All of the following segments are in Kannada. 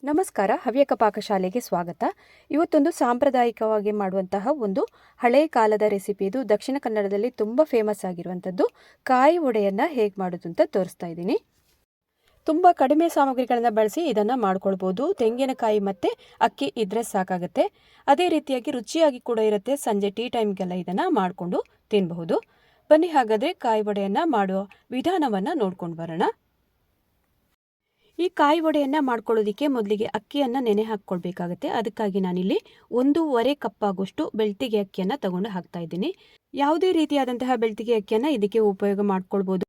ನಮಸ್ಕಾರ. ಹವ್ಯಕ ಪಾಕಶಾಲೆಗೆ ಸ್ವಾಗತ. ಇವತ್ತೊಂದು ಸಾಂಪ್ರದಾಯಿಕವಾಗಿ ಮಾಡುವಂತಹ ಒಂದು ಹಳೆ ಕಾಲದ ರೆಸಿಪಿ. ಇದು ದಕ್ಷಿಣ ಕನ್ನಡದಲ್ಲಿ ತುಂಬ ಫೇಮಸ್ ಆಗಿರುವಂಥದ್ದು. ಕಾಯಿ ವಡೆಯನ್ನು ಹೇಗೆ ಮಾಡೋದು ಅಂತ ತೋರಿಸ್ತಾ ಇದ್ದೀನಿ. ತುಂಬ ಕಡಿಮೆ ಸಾಮಗ್ರಿಗಳನ್ನು ಬಳಸಿ ಇದನ್ನು ಮಾಡ್ಕೊಳ್ಬೋದು. ತೆಂಗಿನಕಾಯಿ ಮತ್ತು ಅಕ್ಕಿ ಇದ್ದರೆ ಸಾಕಾಗುತ್ತೆ. ಅದೇ ರೀತಿಯಾಗಿ ರುಚಿಯಾಗಿ ಕೂಡ ಇರುತ್ತೆ. ಸಂಜೆ ಟೀ ಟೈಮ್ಗೆಲ್ಲ ಇದನ್ನು ಮಾಡಿಕೊಂಡು ತಿನ್ನಬಹುದು. ಬನ್ನಿ ಹಾಗಾದರೆ ಕಾಯಿ ವಡೆಯನ್ನು ಮಾಡುವ ವಿಧಾನವನ್ನು ನೋಡ್ಕೊಂಡು ಬರೋಣ. ಈ ಕಾಯಿ ವಡೆಯನ್ನು ಮಾಡ್ಕೊಳ್ಳೋದಕ್ಕೆ ಮೊದಲಿಗೆ ಅಕ್ಕಿಯನ್ನು ನೆನೆ ಹಾಕ್ಕೊಳ್ಬೇಕಾಗತ್ತೆ. ಅದಕ್ಕಾಗಿ ನಾನಿಲ್ಲಿ 1.5 ಕಪ್ ಆಗುವಷ್ಟು ಬೆಳ್ತಿಗೆ ಅಕ್ಕಿಯನ್ನು ತಗೊಂಡು ಹಾಕ್ತಾ ಇದ್ದೀನಿ. ಯಾವುದೇ ರೀತಿಯಾದಂತಹ ಬೆಳ್ತಿಗೆ ಅಕ್ಕಿಯನ್ನು ಇದಕ್ಕೆ ಉಪಯೋಗ ಮಾಡ್ಕೊಳ್ಬೋದು.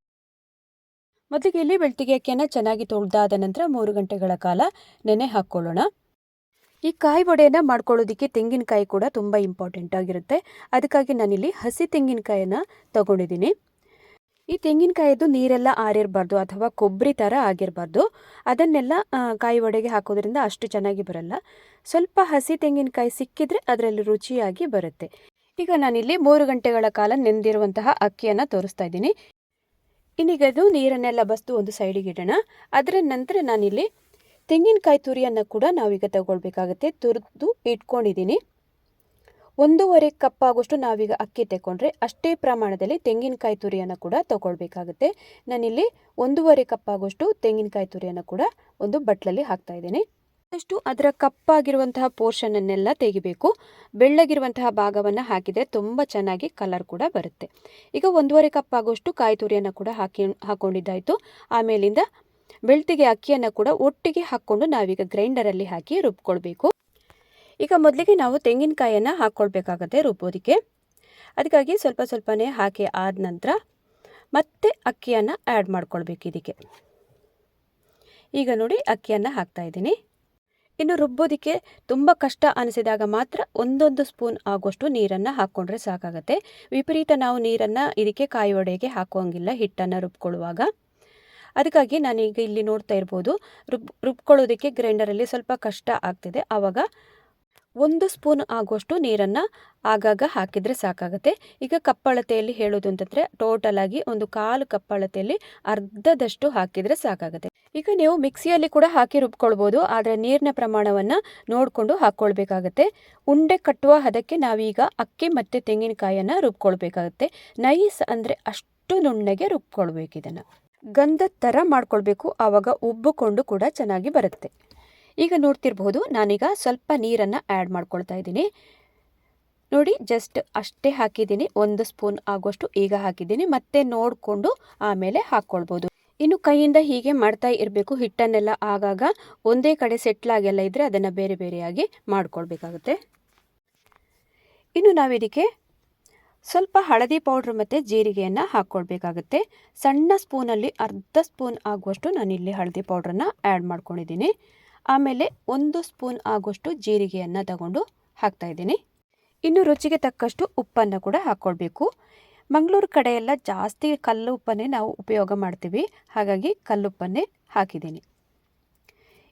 ಮೊದಲಿಗೆ ಇಲ್ಲಿ ಬೆಳ್ತಿಗೆ ಅಕ್ಕಿಯನ್ನು ಚೆನ್ನಾಗಿ ತೊಳೆದಾದ ನಂತರ 3 ಗಂಟೆಗಳ ಕಾಲ ನೆನೆ ಹಾಕ್ಕೊಳ್ಳೋಣ. ಈ ಕಾಯಿ ವಡೆಯನ್ನು ಮಾಡ್ಕೊಳ್ಳೋದಕ್ಕೆ ತೆಂಗಿನಕಾಯಿ ಕೂಡ ತುಂಬ ಇಂಪಾರ್ಟೆಂಟ್ ಆಗಿರುತ್ತೆ. ಅದಕ್ಕಾಗಿ ನಾನಿಲ್ಲಿ ಹಸಿ ತೆಂಗಿನಕಾಯನ್ನು ತಗೊಂಡಿದ್ದೀನಿ. ಈ ತೆಂಗಿನಕಾಯಿದು ನೀರೆಲ್ಲ ಆರಿರಬಾರ್ದು ಅಥವಾ ಕೊಬ್ಬರಿ ಥರ ಆಗಿರಬಾರ್ದು. ಅದನ್ನೆಲ್ಲ ಕಾಯಿ ವಡೆಗೆ ಹಾಕೋದ್ರಿಂದ ಅಷ್ಟು ಚೆನ್ನಾಗಿ ಬರಲ್ಲ. ಸ್ವಲ್ಪ ಹಸಿ ತೆಂಗಿನಕಾಯಿ ಸಿಕ್ಕಿದ್ರೆ ಅದರಲ್ಲಿ ರುಚಿಯಾಗಿ ಬರುತ್ತೆ. ಈಗ ನಾನಿಲ್ಲಿ 3 ಗಂಟೆಗಳ ಕಾಲ ನೆಂದಿರುವಂತಹ ಅಕ್ಕಿಯನ್ನು ತೋರಿಸ್ತಾ ಇದ್ದೀನಿ. ಇನ್ನೀಗ ಅದು ನೀರನ್ನೆಲ್ಲ ಬಸ್ದು ಒಂದು ಸೈಡಿಗೆ ಇಡೋಣ. ಅದರ ನಂತರ ನಾನಿಲ್ಲಿ ತೆಂಗಿನಕಾಯಿ ತುರಿಯನ್ನು ಕೂಡ ನಾವೀಗ ತಗೊಳ್ಬೇಕಾಗತ್ತೆ. ತುರಿದು ಇಟ್ಕೊಂಡಿದ್ದೀನಿ. 1.5 ಕಪ್ ಆಗೋಷ್ಟು ನಾವೀಗ ಅಕ್ಕಿ ತಗೊಂಡ್ರೆ ಅಷ್ಟೇ ಪ್ರಮಾಣದಲ್ಲಿ ತೆಂಗಿನಕಾಯಿ ತುರಿಯನ್ನು ಕೂಡ ತಗೊಳ್ಬೇಕಾಗುತ್ತೆ. ನಾನಿಲ್ಲಿ 1.5 ಕಪ್ ಆಗೋಷ್ಟು ತೆಂಗಿನಕಾಯಿ ತುರಿಯನ್ನು ಕೂಡ ಒಂದು ಬಟ್ಲಲ್ಲಿ ಹಾಕ್ತಾ ಇದ್ದೀನಿ. ಅಷ್ಟು ಅದರ ಕಪ್ಪಾಗಿರುವಂತಹ ಪೋರ್ಷನನ್ನೆಲ್ಲ ತೆಗಿಬೇಕು. ಬೆಳ್ಳಗಿರುವಂತಹ ಭಾಗವನ್ನು ಹಾಕಿದರೆ ತುಂಬ ಚೆನ್ನಾಗಿ ಕಲರ್ ಕೂಡ ಬರುತ್ತೆ. ಈಗ 1.5 ಕಪ್ ಆಗೋಷ್ಟು ಕಾಯಿ ತುರಿಯನ್ನು ಕೂಡ ಹಾಕ್ಕೊಂಡಿದ್ದಾಯಿತು. ಆಮೇಲಿಂದ ಬೆಳ್ತಿಗೆ ಅಕ್ಕಿಯನ್ನು ಕೂಡ ಒಟ್ಟಿಗೆ ಹಾಕ್ಕೊಂಡು ನಾವೀಗ ಗ್ರೈಂಡರಲ್ಲಿ ಹಾಕಿ ರುಬ್ಕೊಳ್ಬೇಕು. ಈಗ ಮೊದಲಿಗೆ ನಾವು ತೆಂಗಿನಕಾಯಿಯನ್ನು ಹಾಕ್ಕೊಳ್ಬೇಕಾಗತ್ತೆ ರುಬ್ಬೋದಕ್ಕೆ. ಅದಕ್ಕಾಗಿ ಸ್ವಲ್ಪ ಸ್ವಲ್ಪನೇ ಹಾಕಿ ಆದ ನಂತರ ಮತ್ತೆ ಅಕ್ಕಿಯನ್ನು ಆ್ಯಡ್ ಮಾಡ್ಕೊಳ್ಬೇಕು ಇದಕ್ಕೆ. ಈಗ ನೋಡಿ ಅಕ್ಕಿಯನ್ನು ಹಾಕ್ತಾ ಇದ್ದೀನಿ. ಇನ್ನು ರುಬ್ಬೋದಕ್ಕೆ ತುಂಬ ಕಷ್ಟ ಅನಿಸಿದಾಗ ಮಾತ್ರ 1 ಸ್ಪೂನ್ ಆಗೋಷ್ಟು ನೀರನ್ನು ಹಾಕ್ಕೊಂಡ್ರೆ ಸಾಕಾಗತ್ತೆ. ವಿಪರೀತ ನಾವು ನೀರನ್ನು ಇದಕ್ಕೆ ಕಾಯಿ ವಡೆಗೆ ಹಾಕುವಂಗಿಲ್ಲ ಹಿಟ್ಟನ್ನು ರುಬ್ಕೊಳ್ಳುವಾಗ. ಅದಕ್ಕಾಗಿ ನಾನೀಗ ಇಲ್ಲಿ ನೋಡ್ತಾ ಇರ್ಬೋದು ರುಬ್ಕೊಳ್ಳೋದಕ್ಕೆ ಗ್ರೈಂಡರಲ್ಲಿ ಸ್ವಲ್ಪ ಕಷ್ಟ ಆಗ್ತಿದೆ. ಆವಾಗ 1 ಸ್ಪೂನ್ ಆಗುವಷ್ಟು ನೀರನ್ನು ಆಗಾಗ ಹಾಕಿದರೆ ಸಾಕಾಗುತ್ತೆ. ಈಗ ಕಪ್ಪಳತೆಯಲ್ಲಿ ಹೇಳೋದು ಅಂತಂದರೆ ಟೋಟಲ್ ಆಗಿ 1/4 ಕಪ್ಪಳತೆಯಲ್ಲಿ ಅರ್ಧದಷ್ಟು ಹಾಕಿದರೆ ಸಾಕಾಗುತ್ತೆ. ಈಗ ನೀವು ಮಿಕ್ಸಿಯಲ್ಲಿ ಕೂಡ ಹಾಕಿ ರುಬ್ಕೊಳ್ಬೋದು. ಆದರೆ ನೀರಿನ ಪ್ರಮಾಣವನ್ನು ನೋಡಿಕೊಂಡು ಹಾಕ್ಕೊಳ್ಬೇಕಾಗತ್ತೆ. ಉಂಡೆ ಕಟ್ಟುವ ಹದಕ್ಕೆ ನಾವೀಗ ಅಕ್ಕಿ ಮತ್ತು ತೆಂಗಿನಕಾಯಿಯನ್ನು ರುಬ್ಕೊಳ್ಬೇಕಾಗತ್ತೆ. ನೈಸ್ ಅಂದರೆ ಅಷ್ಟು ನುಣ್ಣಗೆ ರುಬ್ಕೊಳ್ಬೇಕು. ಇದನ್ನು ಗಂಧದ ಥರ ಮಾಡ್ಕೊಳ್ಬೇಕು. ಆವಾಗ ಉಬ್ಬಿಕೊಂಡು ಕೂಡ ಚೆನ್ನಾಗಿ ಬರುತ್ತೆ. ಈಗ ನೋಡ್ತಿರ್ಬೋದು ನಾನೀಗ ಸ್ವಲ್ಪ ನೀರನ್ನು ಆ್ಯಡ್ ಮಾಡ್ಕೊಳ್ತಾ ಇದ್ದೀನಿ. ನೋಡಿ ಜಸ್ಟ್ ಅಷ್ಟೇ ಹಾಕಿದ್ದೀನಿ. 1 ಸ್ಪೂನ್ ಆಗುವಷ್ಟು ಈಗ ಹಾಕಿದ್ದೀನಿ. ಮತ್ತೆ ನೋಡಿಕೊಂಡು ಆಮೇಲೆ ಹಾಕ್ಕೊಳ್ಬೋದು. ಇನ್ನು ಕೈಯಿಂದ ಹೀಗೆ ಮಾಡ್ತಾ ಇರಬೇಕು. ಹಿಟ್ಟನ್ನೆಲ್ಲ ಆಗಾಗ ಒಂದೇ ಕಡೆ ಸೆಟ್ಲಾಗೆಲ್ಲ ಇದ್ದರೆ ಅದನ್ನು ಬೇರೆ ಬೇರೆಯಾಗಿ ಮಾಡ್ಕೊಳ್ಬೇಕಾಗುತ್ತೆ. ಇನ್ನು ನಾವಿದಕ್ಕೆ ಸ್ವಲ್ಪ ಹಳದಿ ಪೌಡ್ರ್ ಮತ್ತು ಜೀರಿಗೆಯನ್ನು ಹಾಕ್ಕೊಳ್ಬೇಕಾಗತ್ತೆ. ಸಣ್ಣ ಸ್ಪೂನಲ್ಲಿ ಅರ್ಧ ಸ್ಪೂನ್ ಆಗುವಷ್ಟು ನಾನಿಲ್ಲಿ ಹಳದಿ ಪೌಡ್ರನ್ನು ಆ್ಯಡ್ ಮಾಡ್ಕೊಂಡಿದ್ದೀನಿ. ಆಮೇಲೆ 1 ಸ್ಪೂನ್ ಆಗುವಷ್ಟು ಜೀರಿಗೆಯನ್ನು ತಗೊಂಡು ಹಾಕ್ತಾ ಇದ್ದೀನಿ. ಇನ್ನು ರುಚಿಗೆ ತಕ್ಕಷ್ಟು ಉಪ್ಪನ್ನು ಕೂಡ ಹಾಕ್ಕೊಳ್ಬೇಕು. ಮಂಗಳೂರು ಕಡೆ ಎಲ್ಲ ಜಾಸ್ತಿ ಕಲ್ಲು ಉಪ್ಪನ್ನೇ ನಾವು ಉಪಯೋಗ ಮಾಡ್ತೀವಿ. ಹಾಗಾಗಿ ಕಲ್ಲುಪ್ಪನ್ನೇ ಹಾಕಿದ್ದೀನಿ.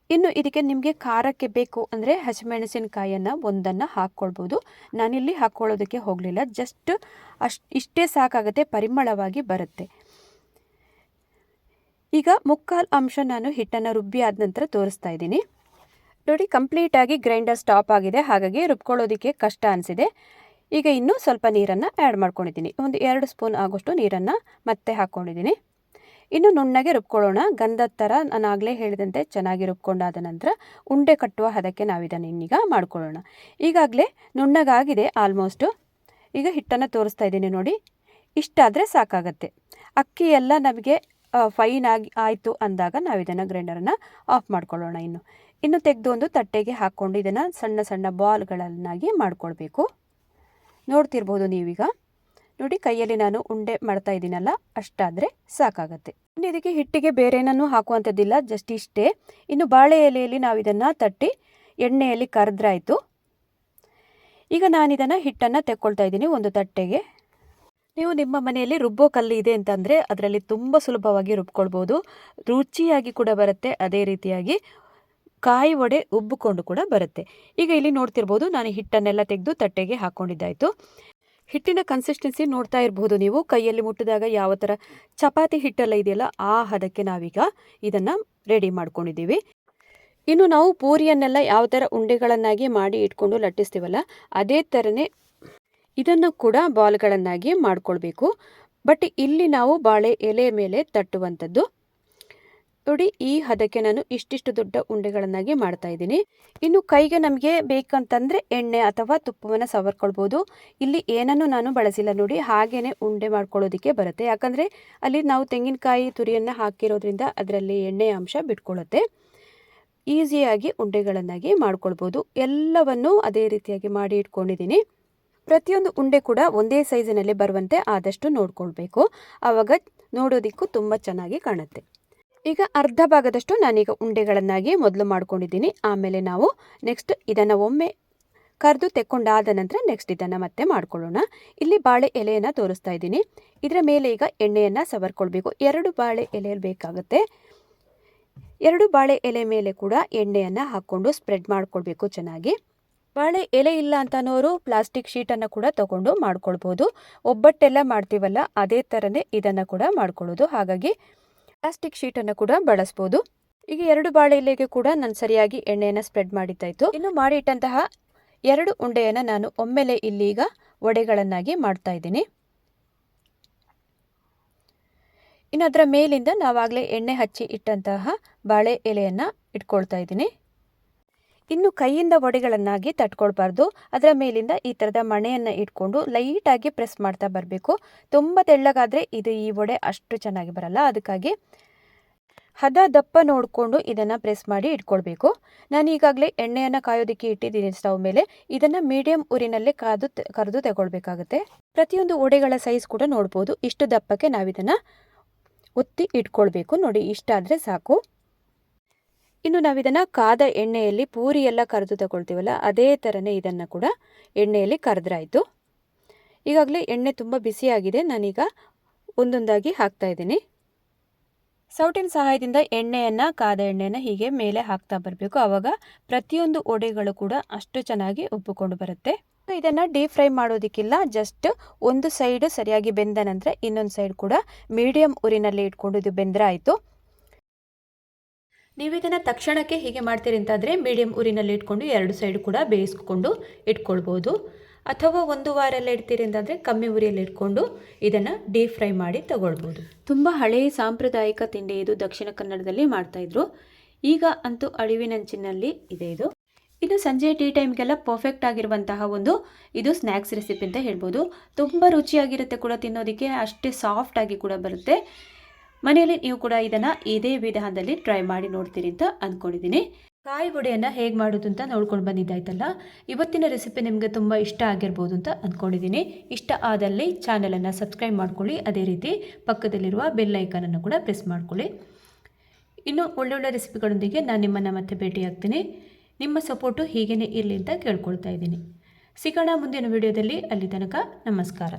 ಇನ್ನು ಇದಕ್ಕೆ ನಿಮಗೆ ಖಾರಕ್ಕೆ ಬೇಕು ಅಂದರೆ ಹಸಿಮೆಣಸಿನಕಾಯಿಯನ್ನು ಒಂದನ್ನು ಹಾಕ್ಕೊಳ್ಬೋದು. ನಾನಿಲ್ಲಿ ಹಾಕ್ಕೊಳ್ಳೋದಕ್ಕೆ ಹೋಗಲಿಲ್ಲ. ಜಸ್ಟ್ ಇಷ್ಟೇ ಸಾಕಾಗುತ್ತೆ. ಪರಿಮಳವಾಗಿ ಬರುತ್ತೆ. ಈಗ 3/4 ಅಂಶ ನಾನು ಹಿಟ್ಟನ್ನು ರುಬ್ಬಿ ಆದ ನಂತರ ತೋರಿಸ್ತಾ ಇದ್ದೀನಿ. ನೋಡಿ ಕಂಪ್ಲೀಟಾಗಿ ಗ್ರೈಂಡರ್ ಸ್ಟಾಪ್ ಆಗಿದೆ. ಹಾಗಾಗಿ ರುಬ್ಕೊಳ್ಳೋದಕ್ಕೆ ಕಷ್ಟ ಅನಿಸಿದೆ. ಈಗ ಇನ್ನೂ ಸ್ವಲ್ಪ ನೀರನ್ನು ಆ್ಯಡ್ ಮಾಡ್ಕೊಂಡಿದ್ದೀನಿ. ಒಂದು 2 ಸ್ಪೂನ್ ಆಗೋಷ್ಟು ನೀರನ್ನು ಮತ್ತೆ ಹಾಕ್ಕೊಂಡಿದ್ದೀನಿ. ಇನ್ನು ನುಣ್ಣಗೆ ರುಬ್ಕೊಳ್ಳೋಣ. ಗಂಧದ ಥರ ನಾನು ಆಗಲೇ ಹೇಳಿದಂತೆ ಚೆನ್ನಾಗಿ ರುಬ್ಕೊಂಡಾದ ನಂತರ ಉಂಡೆ ಕಟ್ಟುವ ಹದಕ್ಕೆ ನಾವು ಇದನ್ನು ಇನ್ನೀಗ ಮಾಡ್ಕೊಳ್ಳೋಣ. ಈಗಾಗಲೇ ನುಣ್ಣಗಾಗಿದೆ ಆಲ್ಮೋಸ್ಟು. ಈಗ ಹಿಟ್ಟನ್ನು ತೋರಿಸ್ತಾ ಇದ್ದೀನಿ ನೋಡಿ. ಇಷ್ಟಾದರೆ ಸಾಕಾಗತ್ತೆ. ಅಕ್ಕಿ ಎಲ್ಲ ನಮಗೆ ಫೈನ್ ಆಯಿತು ಅಂದಾಗ ನಾವು ಇದನ್ನು ಗ್ರೈಂಡರನ್ನು ಆಫ್ ಮಾಡ್ಕೊಳ್ಳೋಣ. ಇನ್ನು ತೆಗೆದು ಒಂದು ತಟ್ಟೆಗೆ ಹಾಕ್ಕೊಂಡು ಇದನ್ನು ಸಣ್ಣ ಸಣ್ಣ ಬಾಲ್ಗಳನ್ನಾಗಿ ಮಾಡ್ಕೊಳ್ಬೇಕು. ನೋಡ್ತಿರ್ಬೋದು ನೀವೀಗ ನೋಡಿ ಕೈಯಲ್ಲಿ ನಾನು ಉಂಡೆ ಮಾಡ್ತಾ ಇದ್ದೀನಲ್ಲ, ಅಷ್ಟಾದರೆ ಸಾಕಾಗತ್ತೆ. ಇನ್ನು ಇದಕ್ಕೆ ಹಿಟ್ಟಿಗೆ ಬೇರೆ ಏನನ್ನೂ ಹಾಕುವಂಥದ್ದಿಲ್ಲ. ಜಸ್ಟ್ ಇಷ್ಟೇ. ಇನ್ನು ಬಾಳೆ ಎಲೆಯಲ್ಲಿ ನಾವು ಇದನ್ನು ತಟ್ಟಿ ಎಣ್ಣೆಯಲ್ಲಿ ಕರೆದ್ರಾಯಿತು. ಈಗ ನಾನಿದನ್ನು ಹಿಟ್ಟನ್ನು ತೆಕ್ಕೊಳ್ತಾ ಇದ್ದೀನಿ ಒಂದು ತಟ್ಟೆಗೆ. ನೀವು ನಿಮ್ಮ ಮನೆಯಲ್ಲಿ ರುಬ್ಬೋ ಕಲ್ಲು ಇದೆ ಅಂತಂದರೆ ಅದರಲ್ಲಿ ತುಂಬ ಸುಲಭವಾಗಿ ರುಬ್ಕೊಳ್ಬೋದು. ರುಚಿಯಾಗಿ ಕೂಡ ಬರುತ್ತೆ. ಅದೇ ರೀತಿಯಾಗಿ ಕಾಯಿ ವಡೆ ಉಬ್ಬಿಕೊಂಡು ಕೂಡ ಬರುತ್ತೆ. ಈಗ ಇಲ್ಲಿ ನೋಡ್ತಿರ್ಬೋದು ನಾನು ಹಿಟ್ಟನ್ನೆಲ್ಲ ತೆಗೆದು ತಟ್ಟೆಗೆ ಹಾಕ್ಕೊಂಡಿದ್ದಾಯಿತು. ಹಿಟ್ಟಿನ ಕನ್ಸಿಸ್ಟೆನ್ಸಿ ನೋಡ್ತಾ ಇರ್ಬೋದು ನೀವು. ಕೈಯಲ್ಲಿ ಮುಟ್ಟಿದಾಗ ಯಾವ ಥರ ಚಪಾತಿ ಹಿಟ್ಟೆಲ್ಲ ಇದೆಯಲ್ಲ ಆ ಹದಕ್ಕೆ ನಾವೀಗ ಇದನ್ನು ರೆಡಿ ಮಾಡ್ಕೊಂಡಿದ್ದೀವಿ. ಇನ್ನು ನಾವು ಪೂರಿಯನ್ನೆಲ್ಲ ಯಾವ ಥರ ಉಂಡೆಗಳನ್ನಾಗಿ ಮಾಡಿ ಇಟ್ಕೊಂಡು ಲಟ್ಟಿಸ್ತೀವಲ್ಲ ಅದೇ ಥರನೇ ಇದನ್ನು ಕೂಡ ಬಾಲ್ಗಳನ್ನಾಗಿ ಮಾಡ್ಕೊಳ್ಬೇಕು. ಬಟ್ ಇಲ್ಲಿ ನಾವು ಬಾಳೆ ಎಲೆ ಮೇಲೆ ತಟ್ಟುವಂಥದ್ದು. ನೋಡಿ, ಈ ಹದಕ್ಕೆ ನಾನು ಇಷ್ಟಿಷ್ಟು ದೊಡ್ಡ ಉಂಡೆಗಳನ್ನಾಗಿ ಮಾಡ್ತಾ ಇದ್ದೀನಿ. ಇನ್ನು ಕೈಗೆ ನಮಗೆ ಬೇಕಂತಂದರೆ ಎಣ್ಣೆ ಅಥವಾ ತುಪ್ಪವನ್ನು ಸವರ್ಕೊಳ್ಬೋದು. ಇಲ್ಲಿ ಏನನ್ನು ನಾನು ಬಳಸಿಲ್ಲ ನೋಡಿ, ಹಾಗೇ ಉಂಡೆ ಮಾಡ್ಕೊಳ್ಳೋದಕ್ಕೆ ಬರುತ್ತೆ. ಯಾಕಂದರೆ ಅಲ್ಲಿ ನಾವು ತೆಂಗಿನಕಾಯಿ ತುರಿಯನ್ನು ಹಾಕಿರೋದ್ರಿಂದ ಅದರಲ್ಲಿ ಎಣ್ಣೆಯ ಅಂಶ ಬಿಟ್ಕೊಳ್ಳುತ್ತೆ. ಈಸಿಯಾಗಿ ಉಂಡೆಗಳನ್ನಾಗಿ ಮಾಡ್ಕೊಳ್ಬೋದು. ಎಲ್ಲವನ್ನು ಅದೇ ರೀತಿಯಾಗಿ ಮಾಡಿ ಇಟ್ಕೊಂಡಿದ್ದೀನಿ. ಪ್ರತಿಯೊಂದು ಉಂಡೆ ಕೂಡ ಒಂದೇ ಸೈಜಿನಲ್ಲಿ ಬರುವಂತೆ ಆದಷ್ಟು ನೋಡ್ಕೊಳ್ಬೇಕು. ಆವಾಗ ನೋಡೋದಕ್ಕೂ ತುಂಬ ಚೆನ್ನಾಗಿ ಕಾಣುತ್ತೆ. ಈಗ ಅರ್ಧ ಭಾಗದಷ್ಟು ನಾನೀಗ ಉಂಡೆಗಳನ್ನಾಗಿ ಮೊದಲು ಮಾಡ್ಕೊಂಡಿದ್ದೀನಿ. ಆಮೇಲೆ ನಾವು ನೆಕ್ಸ್ಟ್ ಇದನ್ನು ಒಮ್ಮೆ ಕರೆದು ತೆಕ್ಕೊಂಡಾದ ನಂತರ ನೆಕ್ಸ್ಟ್ ಇದನ್ನು ಮತ್ತೆ ಮಾಡ್ಕೊಳ್ಳೋಣ. ಇಲ್ಲಿ ಬಾಳೆ ಎಲೆಯನ್ನು ತೋರಿಸ್ತಾ ಇದ್ದೀನಿ. ಇದರ ಮೇಲೆ ಈಗ ಎಣ್ಣೆಯನ್ನು ಸವರ್ಕೊಳ್ಬೇಕು. 2 ಬಾಳೆ ಎಲೆಯಲ್ಲಿ ಬೇಕಾಗುತ್ತೆ. 2 ಬಾಳೆ ಎಲೆ ಮೇಲೆ ಕೂಡ ಎಣ್ಣೆಯನ್ನು ಹಾಕ್ಕೊಂಡು ಸ್ಪ್ರೆಡ್ ಮಾಡ್ಕೊಳ್ಬೇಕು ಚೆನ್ನಾಗಿ. ಬಾಳೆ ಎಲೆ ಇಲ್ಲ ಅಂತ ಅನ್ನೋರು ಪ್ಲಾಸ್ಟಿಕ್ ಶೀಟನ್ನು ಕೂಡ ತಗೊಂಡು ಮಾಡ್ಕೊಳ್ಬೋದು. ಒಬ್ಬಟ್ಟೆಲ್ಲ ಮಾಡ್ತೀವಲ್ಲ ಅದೇ ಥರನೇ ಇದನ್ನು ಕೂಡ ಮಾಡ್ಕೊಳ್ಳೋದು. ಹಾಗಾಗಿ ಪ್ಲಾಸ್ಟಿಕ್ ಶೀಟನ್ನು ಕೂಡ ಬಳಸ್ಬೋದು. ಈಗ 2 ಬಾಳೆ ಎಲೆಗೆ ಕೂಡ ನಾನು ಸರಿಯಾಗಿ ಎಣ್ಣೆಯನ್ನು ಸ್ಪ್ರೆಡ್ ಮಾಡಿದ್ದಾಯಿತು. ಇನ್ನು ಮಾಡಿ ಇಟ್ಟಂತಹ 2 ಉಂಡೆಯನ್ನು ನಾನು ಒಮ್ಮೆಲೆ ಇಲ್ಲೀಗ ವಡೆಗಳನ್ನಾಗಿ ಮಾಡ್ತಾ ಇದ್ದೀನಿ. ಇನ್ನು ಅದರ ಮೇಲಿಂದ ನಾವಾಗಲೇ ಎಣ್ಣೆ ಹಚ್ಚಿ ಇಟ್ಟಂತಹ ಬಾಳೆ ಎಲೆಯನ್ನು ಇಟ್ಕೊಳ್ತಾ ಇದ್ದೀನಿ. ಇನ್ನು ಕೈಯಿಂದ ವಡೆಗಳನ್ನಾಗಿ ತಟ್ಕೊಳ್ಬಾರ್ದು. ಅದರ ಮೇಲಿಂದ ಈ ಥರದ ಮಣೆಯನ್ನು ಇಟ್ಕೊಂಡು ಲೈಟಾಗಿ ಪ್ರೆಸ್ ಮಾಡ್ತಾ ಬರಬೇಕು. ತುಂಬ ತೆಳ್ಳಗಾದರೆ ಈ ವಡೆ ಅಷ್ಟು ಚೆನ್ನಾಗಿ ಬರಲ್ಲ. ಅದಕ್ಕಾಗಿ ಹದ ದಪ್ಪ ನೋಡಿಕೊಂಡು ಇದನ್ನು ಪ್ರೆಸ್ ಮಾಡಿ ಇಟ್ಕೊಳ್ಬೇಕು. ನಾನು ಈಗಾಗಲೇ ಎಣ್ಣೆಯನ್ನು ಕಾಯೋದಕ್ಕೆ ಇಟ್ಟಿದ್ದೀನಿ ಸ್ಟವ್ ಮೇಲೆ. ಇದನ್ನು ಮೀಡಿಯಂ ಉರಿನಲ್ಲೇ ಕರೆದು ತಗೊಳ್ಬೇಕಾಗುತ್ತೆ. ಪ್ರತಿಯೊಂದು ವಡೆಗಳ ಸೈಜ್ ಕೂಡ ನೋಡ್ಬೋದು. ಇಷ್ಟು ದಪ್ಪಕ್ಕೆ ನಾವಿದನ್ನು ಒತ್ತಿ ಇಟ್ಕೊಳ್ಬೇಕು. ನೋಡಿ, ಇಷ್ಟಾದರೆ ಸಾಕು. ಇನ್ನು ನಾವಿದನ್ನು ಕಾದ ಎಣ್ಣೆಯಲ್ಲಿ ಪೂರಿ ಎಲ್ಲ ಕರೆದು ತಗೊಳ್ತೀವಲ್ಲ ಅದೇ ಥರನೇ ಇದನ್ನು ಕೂಡ ಎಣ್ಣೆಯಲ್ಲಿ ಕರೆದ್ರಾಯಿತು. ಈಗಾಗಲೇ ಎಣ್ಣೆ ತುಂಬ ಬಿಸಿಯಾಗಿದೆ. ನಾನೀಗ ಒಂದೊಂದಾಗಿ ಹಾಕ್ತಾ ಇದ್ದೀನಿ. ಸೌಟಿನ ಸಹಾಯದಿಂದ ಕಾದ ಎಣ್ಣೆಯನ್ನು ಹೀಗೆ ಮೇಲೆ ಹಾಕ್ತಾ ಬರಬೇಕು. ಆವಾಗ ಪ್ರತಿಯೊಂದು ವಡೆಗಳು ಕೂಡ ಅಷ್ಟು ಚೆನ್ನಾಗಿ ಉಬ್ಬಿಕೊಂಡು ಬರುತ್ತೆ. ಇದನ್ನು ಡೀಪ್ ಫ್ರೈ ಮಾಡೋದಕ್ಕಿಲ್ಲ. ಜಸ್ಟ್ ಒಂದು ಸೈಡ್ ಸರಿಯಾಗಿ ಬೆಂದ ನಂತರ ಇನ್ನೊಂದು ಸೈಡ್ ಕೂಡ ಮೀಡಿಯಂ ಉರಿನಲ್ಲಿ ಇಟ್ಕೊಂಡು ಇದು ಬೆಂದರೆ ಆಯಿತು. ನೀವು ಇದನ್ನು ತಕ್ಷಣಕ್ಕೆ ಹೀಗೆ ಮಾಡ್ತೀರಿ ಅಂತಾದರೆ ಮೀಡಿಯಂ ಉರಿನಲ್ಲಿ ಇಟ್ಕೊಂಡು 2 ಸೈಡ್ ಕೂಡ ಬೇಯಿಸ್ಕೊಂಡು ಇಟ್ಕೊಳ್ಬೋದು. ಅಥವಾ 1 ವಾರ ಎಲ್ಲ ಇಡ್ತೀರಿ ಅಂತಾದರೆ ಕಮ್ಮಿ ಉರಿಯಲ್ಲಿ ಇಟ್ಕೊಂಡು ಇದನ್ನು ಡೀಪ್ ಫ್ರೈ ಮಾಡಿ ತಗೊಳ್ಬೋದು. ತುಂಬ ಹಳೆಯ ಸಾಂಪ್ರದಾಯಿಕ ತಿಂಡಿ ಇದು. ದಕ್ಷಿಣ ಕನ್ನಡದಲ್ಲಿ ಮಾಡ್ತಾಯಿದ್ರು. ಈಗ ಅಂತೂ ಅಳಿವಿನಂಚಿನಲ್ಲಿ ಇದೆ ಇದು ಸಂಜೆ ಟೀ ಟೈಮ್ಗೆಲ್ಲ ಪರ್ಫೆಕ್ಟ್ ಆಗಿರುವಂತಹ ಇದು ಸ್ನ್ಯಾಕ್ಸ್ ರೆಸಿಪಿ ಅಂತ ಹೇಳ್ಬೋದು. ತುಂಬ ರುಚಿಯಾಗಿರುತ್ತೆ ಕೂಡ, ತಿನ್ನೋದಕ್ಕೆ ಅಷ್ಟೇ ಸಾಫ್ಟ್ ಆಗಿ ಕೂಡ ಬರುತ್ತೆ. ಮನೆಯಲ್ಲಿ ನೀವು ಕೂಡ ಇದನ್ನು ಇದೇ ವಿಧಾನದಲ್ಲಿ ಟ್ರೈ ಮಾಡಿ ನೋಡ್ತೀರಿ ಅಂತ ಅಂದ್ಕೊಂಡಿದ್ದೀನಿ. ಕಾಯಿ ವಡೆಯನ್ನು ಹೇಗೆ ಮಾಡೋದು ಅಂತ ನೋಡ್ಕೊಂಡು ಬಂದಿದ್ದಾಯ್ತಲ್ಲ. ಇವತ್ತಿನ ರೆಸಿಪಿ ನಿಮಗೆ ತುಂಬ ಇಷ್ಟ ಆಗಿರ್ಬೋದು ಅಂತ ಅಂದ್ಕೊಂಡಿದ್ದೀನಿ. ಇಷ್ಟ ಆದಲ್ಲಿ ಚಾನಲನ್ನು ಸಬ್ಸ್ಕ್ರೈಬ್ ಮಾಡ್ಕೊಳ್ಳಿ. ಅದೇ ರೀತಿ ಪಕ್ಕದಲ್ಲಿರುವ ಬೆಲ್ ಐಕನನ್ನು ಕೂಡ ಪ್ರೆಸ್ ಮಾಡ್ಕೊಳ್ಳಿ. ಇನ್ನು ಒಳ್ಳೊಳ್ಳೆ ರೆಸಿಪಿಗಳೊಂದಿಗೆ ನಾನು ನಿಮ್ಮನ್ನು ಮತ್ತೆ ಭೇಟಿಯಾಗ್ತೀನಿ. ನಿಮ್ಮ ಸಪೋರ್ಟು ಹೀಗೇ ಇರಲಿ ಅಂತ ಕೇಳ್ಕೊಳ್ತಾ ಇದ್ದೀನಿ. ಸಿಗೋಣ ಮುಂದಿನ ವಿಡಿಯೋದಲ್ಲಿ. ಅಲ್ಲಿ ತನಕ ನಮಸ್ಕಾರ.